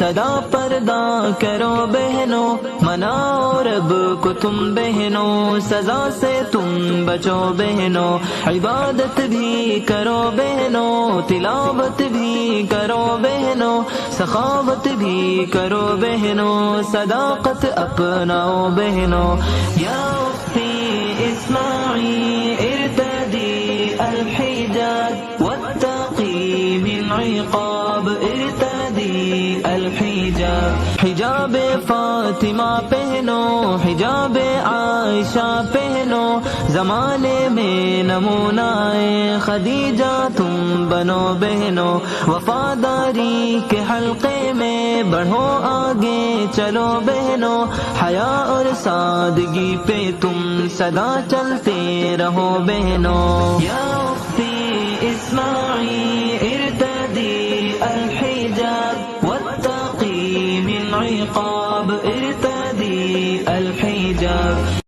صدا پردہ کرو بہنوں، مناؤ رب کو تم بہنوں، سزا سے تم بچو بہنوں، عبادت بھی کرو بہنوں، تلاوت بھی کرو بہنوں، سخاوت بھی کرو بہنوں، صداقت اپناؤ بہنوں۔ یا اختی اسمعی ارتدی الحجاب واتقی من عقاب ارتدی الحجاب۔ حجاب فاطمہ پہنو، حجاب عائشہ پہنو، زمانے میں نمونہ خدیجہ تم بنو بہنو، وفاداری کے حلقے میں بڑھو آگے چلو بہنو، حیا اور سادگی پہ تم سدا چلتے رہو بہنو۔ یا اختی اسمعی ارتدی الحجاب واتقی من عقاب ارتدی الحجاب۔